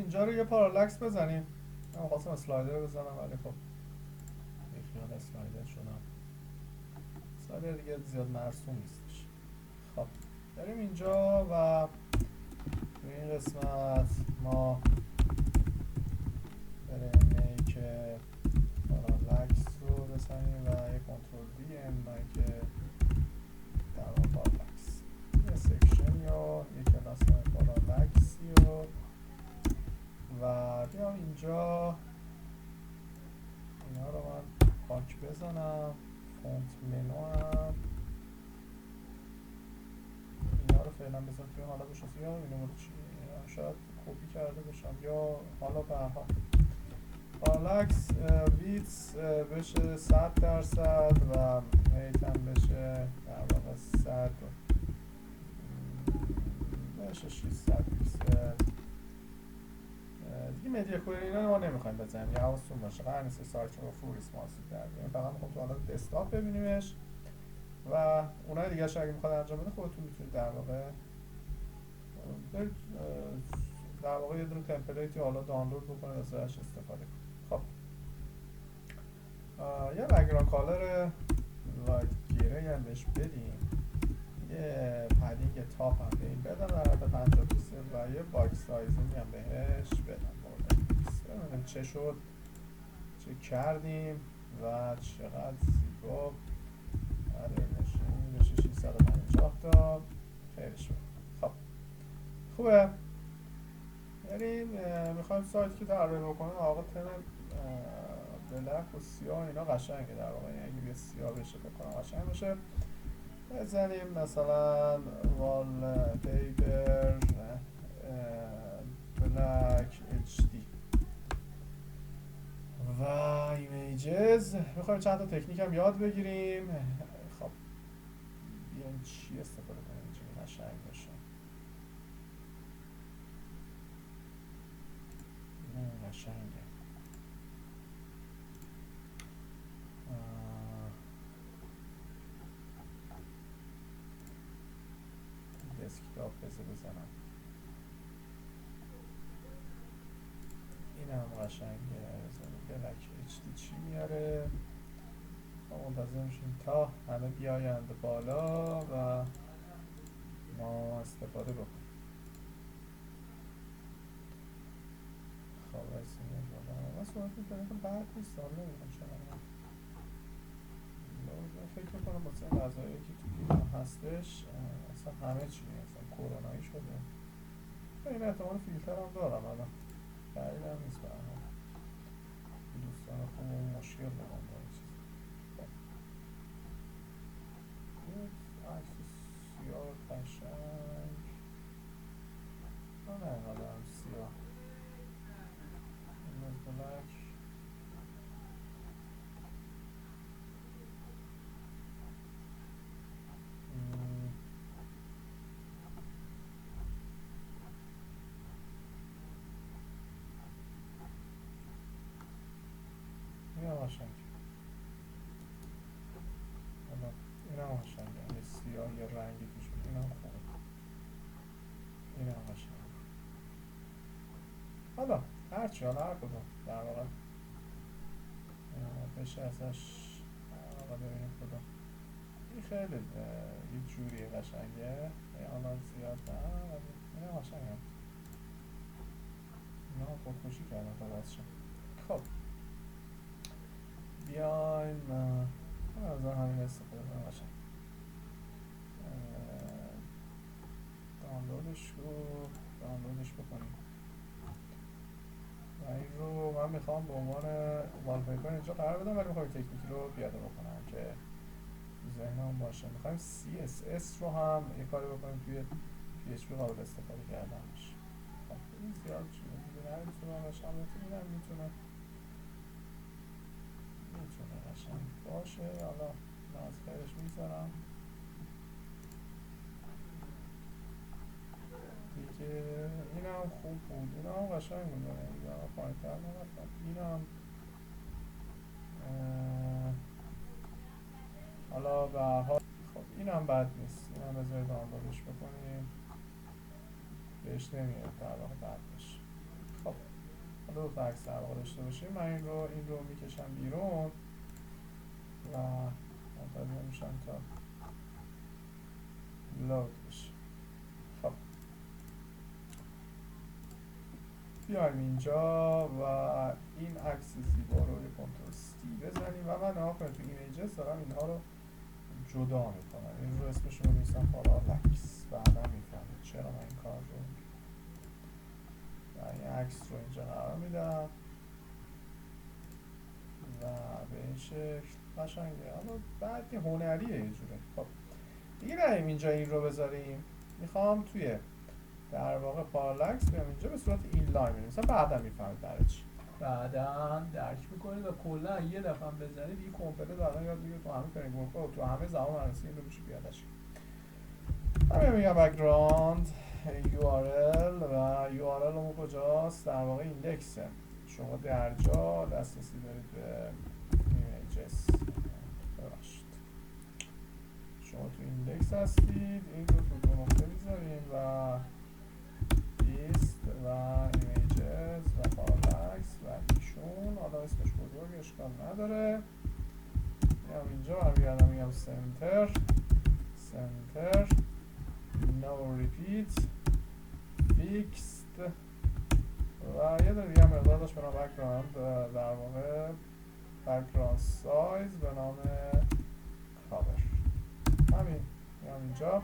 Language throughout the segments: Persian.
اینجا رو یه پارالاکس بزنیم. من خواستم اسلایدر بزنم ولی خب بیخیال اسلایدر شدم. اسلایدر دیگه زیاد مرسوم نیستش. خب بریم اینجا و توی این قسمت ما بریم میک پارالاکس رو بزنیم و یه کنترل دی که در واقع پارالاکس یه سکشن یا یه کلاس پارالاکسی رو و بیام اینجا اینا رو من پاک بزنم. فونت منو هم اینا رو فعلا بزن توی حالا بشناسی یا اینو رو چی شاید کپی کرده باشم یا حالا به هر حال پارالاکس ویتس بشه 100% و هیت هم بشه در واقع 100 بشه 600 پیکسل. دیگه مدیا کوئری اینا ما نمیخوایم بزنیم یه حواستون باشه قرار نیست سایت رو فول ریسپانسیو در بیاریم. فقط میخوام تو حالت دسکتاپ ببینیمش و اونای دیگه اگه میخواد انجام بده خودتون میتونید در واقع برید در واقع یه دونه تمپلیتی حالا دانلود بکنید ازش استفاده کنید. خب یه بک‌گراند کالر لایت گری هم بهش بدیم. یه پدینگ تاپ هم به این بدم در حد 50 پیکسل و یه باکس سایزینگ هم بهش بدم. ببینیم چه شد، چه کردیم و چقدر زیبا. آره بشه 650 تا خیلی شد. خب خوبه. بریم میخوایم سایت که طراحی بکنیم آقا تم بلک و سیاه اینا قشنگه در واقع، یعنی یه سیاه بشه بکنم قشنگ باشه. بزنیم مثلا وال پیپر بلک اچ دی و ایمیجز. میخوایم چند تا تکنیک هم یاد بگیریم. خب بیایم چی استفاده کنیم اینجوری قشنگ باشه. قشنگه. دسکتاپ بزنم این هم قشنگه. بلک اچ دی چی میاره. ما منتظر میشیم تا همه بیایند بالا و ما استفاده بکنیم. خب رسیدیم بالا. من صحبت میکنم که بعد نیست سال نمیدونم چرا فکر میکنم واسه این غذایی که تو ایران هستش اصلا همه چی اصلا کرونایی شده. این احتمال فیلتر هم دارم الان بعید هم نیست برام دوستان خودمون مشکل دارم با این چیز. عکس سیاه قشنگ نه حالا هم سیاه این از بلک این هم قشنگ. این هم قشنگه یه سیاه یه رنگی توش بود. این هم خوبه. این هم قشنگه. حالا هرچی حالا هر کدوم در واقع بشه ازش حالا ببینیم کدوم. این خیلی یه جوری قشنگه. الان زیاد نه این هم قشنگه. اینا هم خودکشی کردن تا بچه. خب بیایم از همین استفاده کنیم قشنگ. دانلودش بکنیم و این رو من میخوام به عنوان والپیپر اینجا قرار بدم ولی میخوام تکنیکی رو پیاده بکنم که ذهنم باشه. میخوایم CSS رو هم یه کاری بکنیم توی PHP قابل استفاده کردن باشه. خب این زیاد دیگه نمیتونم باشه البته اینم میتونه قشنگ باشه. حالا من از خیرش میذارم دیگه. این هم خوب بود. این هم قشنگ بود. این هم پایین تر نرفتم. این هم حالا به هر حال خب این هم بد نیست. این هم بذارید دانلودش بکنیم. بهش نمیاد در واقع بد باشه. خب دو تا عکس در واقع داشته باشیم. من این رو میکشم بیرون و منتظر میشم تا لود بشه. خب بیایم اینجا و این عکس زیبا رو یه کنترل C بزنیم و من نگاه کنید تو ایمیجز دارم اینها رو جدا میکنم. این رو اسمش رو می‌نویسم پارالاکس. بعدا میفهمید چرا من این کار رو و این عکس رو اینجا قرار میدم و به این شکل قشنگه. اما بعد این هنریه یه جوره. خب دیگه نریم اینجا این رو بذاریم. میخوام توی در واقع پارالاکس بیام اینجا به صورت این لاین بنویسم. بعدا میفهمید برای چی. بعدا درک میکنید و کلا یه دفعه هم بزنید این کامپیوتر بعدا یاد میگیره تو همه فریمورک ها و تو همه زبان برنامه‌نویسی این رو میشه پیاده‌اش. همین میگم بک‌گراند URL و URL اون کجاست؟ در واقع ایندکسه. شما در جا دسترسی دارید به ایمیجز. ببخشید شما تو ایندکس هستید. این رو تو دو نقطه میذاریم و لیست و ایمیجز و پارالاکس و ایشون. حالا اسمش بزرگ اشکال نداره. میام اینجا برمیگردم میگم سنتر no repeat fixed و یه داره دیگه هم مقدار داشت به نام background در واقع background size به نام cover. همین میام اینجا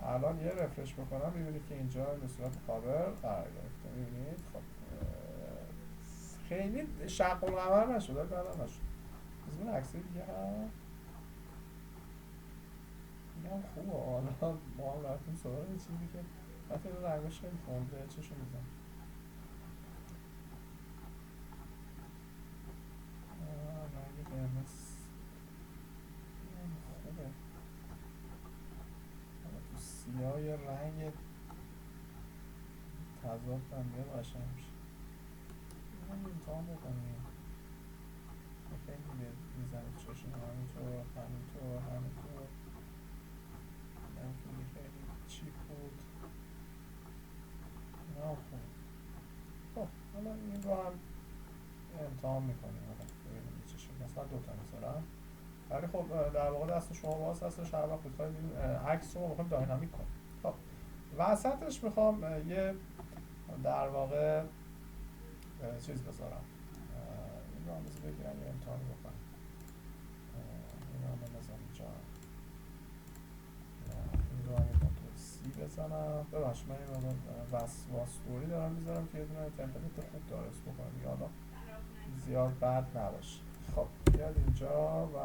الان یه رفرش بکنم میبینید که اینجا به صورت کاور قرار گرفته. میبینید خب خیلی شق القمر نشد ولی بعدا نشد. از اون عکس دیگه هم اینم خوبه. حالا ما هم رفتیم سراغ یه چیزی که حتی این رنگش خیلی تنده چشو میزن. رنگ قرمز خوبه. حالا تو سیاه یه رنگ تضاد هم بیاد قشنگ میشه. این هم امتحان بکنیم. خیلی میزنید چشم همینطور خیلی چیپ بود. نه خوب. خب حالا این رو هم امتحان میکنیم. حالا ببینیم چه شکل. مثلا دوتا میذارم ولی خب در واقع دست شما باز هستش. هر وقت بخواید این عکس رو میخوایم داینامیک کنیم. خب وسطش میخوام یه در واقع چیز بذارم. این رو هم بگیرم یه امتحانی بکنم. این رو هم بنظرم اینجا این رو هم یه کنترل C بزنم. ببخشید من این رو واسطوری دارم میذارم که یه دونه تمپلیت خوب درست بکنم یادا زیاد بد نباشه. خب بیاد اینجا و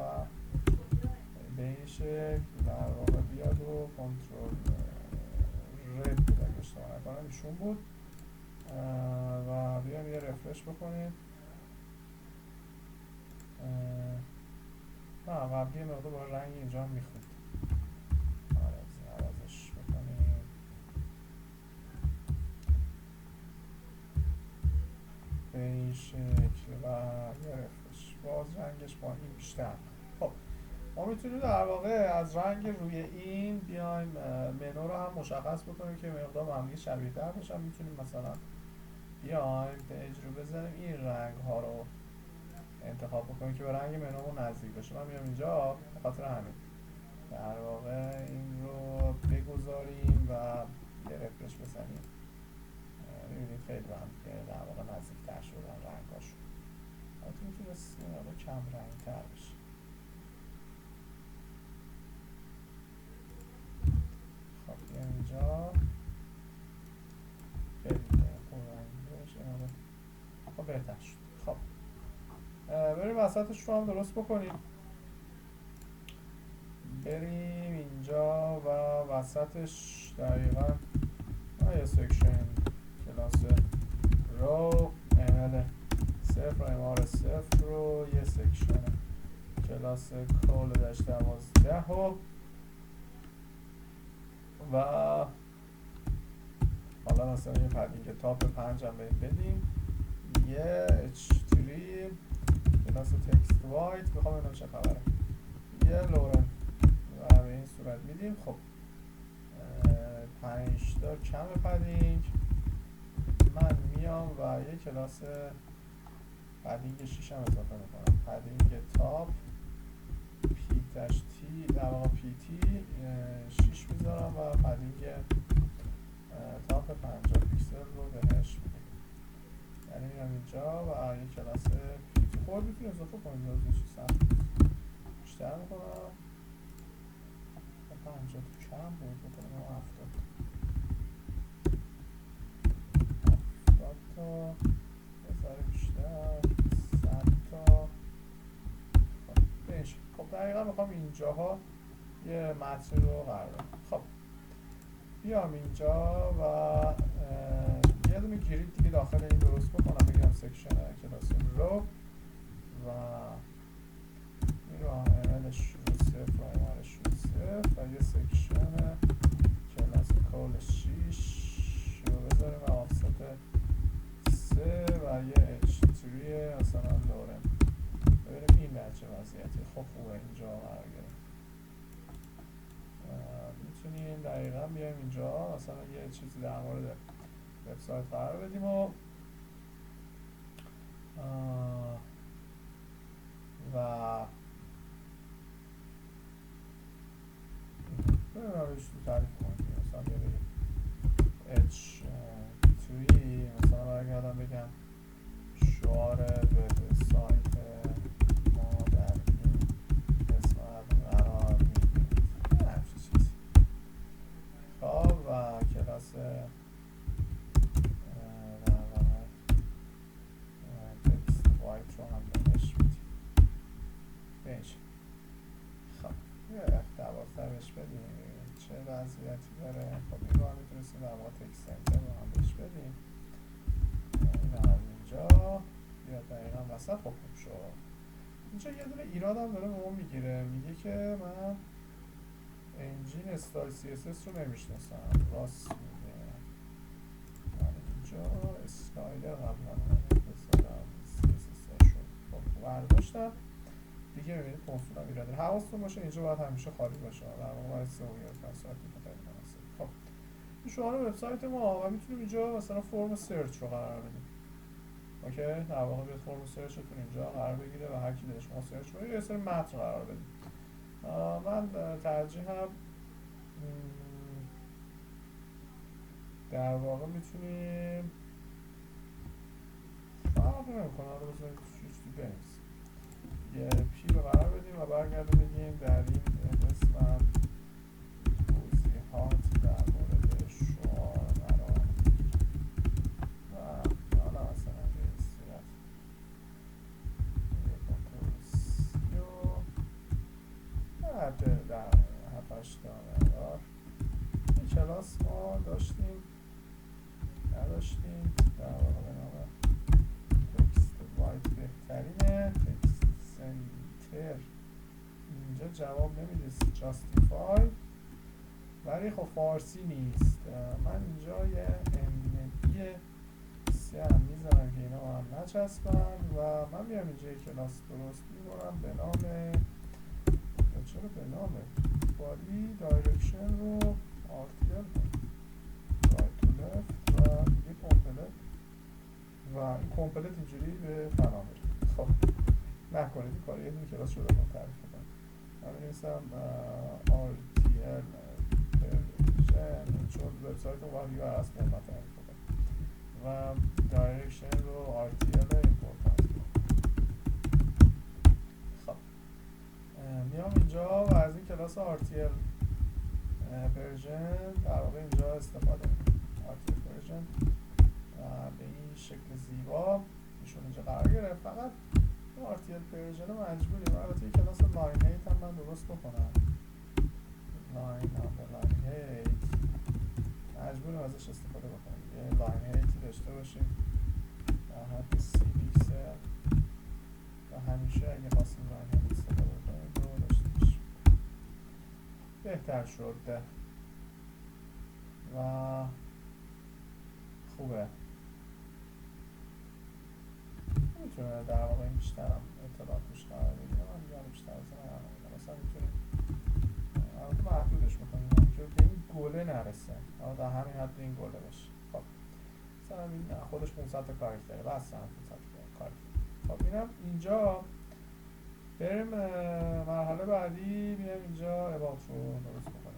به این شکل در واقع بیاد و کنترل رد بود اگه اشتباه نکنم ایشون بود و بیایم یه رفرش بکنیم. نه قبلی مقدار با رنگ اینجا هم میخوند. عوضش بکنیم. به این شکل و یه رفرش. باز رنگش با این بیشتر. خب ما میتونیم در واقع از رنگ روی این بیایم منو رو هم مشخص بکنیم که مقدار با هم شبیه تر باشن. میتونیم مثلا بیایم به اجرو بزنیم این رنگ ها رو انتخاب بکنیم که به رنگ منومون نزدیک بشه. من میام اینجا به خاطر همین در واقع این رو بگذاریم و یه رفرش بزنیم. میبینید خیلی به هم در واقع نزدیک تر شدن رنگاشون. البته میتونست کم رنگ تر بشه. خب بیایم اینجا خیلی پررنگ بشه. خب بهتر شد. خب بریم وسطش رو هم درست بکنیم. بریم اینجا و وسطش دقیقا یه سکشن کلاس رو ML 0 و MR 0 رو یه سکشن کلاس کول داشت 12 و حالا مثلا یه پدینگ تاپ 5 هم بدیم. یه H3 کلاس تکست وایت میخوام اینم چه خبره. یه لورن و به این صورت میدیم. خب 5 تا کم پدینگ من میام و یه کلاس پدینگ 6 هم اضافه میکنم. پدینگ تاپ پی تاش تی در واقع پی تی 6 میذارم و پدینگ تاپ 50 پیکسل رو بهش میدیم. یعنی میام اینجا و یه کلاس پی تی خود میتونی اضافه کنید یا چیز سخت بیشتر میکنم. 50 تو کم بود بکنم 70 تا بذاره بیشتر 100 تا بهش. خب دقیقا میخوام اینجاها یه متن رو قرار بدم. خب بیام اینجا و یه دونه گرید دیگه داخل این درست بکنم. بگیرم سکشن کلاس رو و این رو اولش رو صفر و اولش رو صفر و یه سکشن کلاس کال 6 رو بذاریم و آفست 3 و یه h3 مثلا لورم. ببینیم این در چه وضعیتی. خب خوبه اینجا قرار گرفت. میتونیم دقیقا بیایم اینجا مثلا یه چیزی در مورد وبسایت قرار بدیم و روش رو تعریف کنیم. مثلا بگیم h3 مثلا برگردم بگم شعار وبسایت ما در این قسمت قرار میگیرید همچه چیزی. خب و کلاس در واقع تکست وایت رو هم بهش میدیم. بهش خب یه 12 بهش بدیم چه وضعیتی داره. خب این رو هم میتونستیم در واقع تکست سنتر رو هم بهش بدیم. این هم اینجا بیاد دقیقا وسط. خب خوب شد. اینجا یه دونه ایراد هم داره به ما میگیره. میگه که من انجین استایل سی اس اس رو نمیشناسم. راست میگه. من اینجا استایل قبلا بذارم سی اس اس شد. خب برداشتم دیگه. میبینید کنسول هم ایراد داره. حواستون باشه اینجا باید همیشه خالی باشه. در واقع باید سئویت مسائل خیلی مناسب. خب این شعار وبسایت ما و میتونیم اینجا مثلا فرم سرچ رو قرار بدیم. اوکی در واقع بیاد فرم سرچتون اینجا قرار بگیره و هر کی دلش ما سرچ کنه یه سری متن قرار بدیم. من ترجیحم در واقع میتونیم فرق نمیکنه رو بذاریم چیزی بنویسیم. یه پی رو قرار بدیم و برگردیم بگیم در این قسمت توضیحات در مورد شعار قرار و حالا مثلا به صورت در 7-8 تا مقدار این کلاس ما داشتیم نداشتیم در واقع به نام تکست وایت بهترینه. تکست سنتر اینجا جواب نمیده جاستیفای ولی خب فارسی نیست. من اینجا یه MB 3 هم میذارم که اینا هم نچسبن و من میام اینجا یه کلاس درست میکنم به نام چرا به نام بادی دایرکشن رو RTL رایت تو لفت و دیگه کامپلت و این کامپلت اینجوری به فنا میره. خب نکنید این کار یه دونه کلاس شده من تعریف کنم. من بنویسم RTL پرژن چون وبسایت رو باید دیگه از من تعریف کنم و دایرکشن رو RTL ایمپورتانت کنم. خب میام اینجا و از این کلاس RTL پرژن در واقع اینجا استفاده میکنم. RTL پرژن به این شکل زیبا ایشون اینجا قرار گرفت. فقط RTL پرژن رو مجبوریم البته یک کلاس لاین هیت هم من درست بکنم. لاین هیت مجبوریم ازش استفاده بکنیم. یه لاین هیتی داشته باشیم در حد 30 پیکسل و همیشه اگه خواستیم لاین هیت استفاده بکنیم رو داشته باشیم. بهتر شده و خوبه. میتونه در واقع این بیشتر هم اطلاعات روش قرار بگیره. من دیگه بیشتر از این قرار بگیره. مثلا میتونیم محدودش بکنیم که به این گله نرسه. در همین حد این گله باشه. خب مثلا مثلا این نه خودش 500 تا کاراکتره بس هم 500 تا کاراکتر. خب اینم اینجا بریم مرحله بعدی بیایم اینجا اباوت رو درست بکنیم.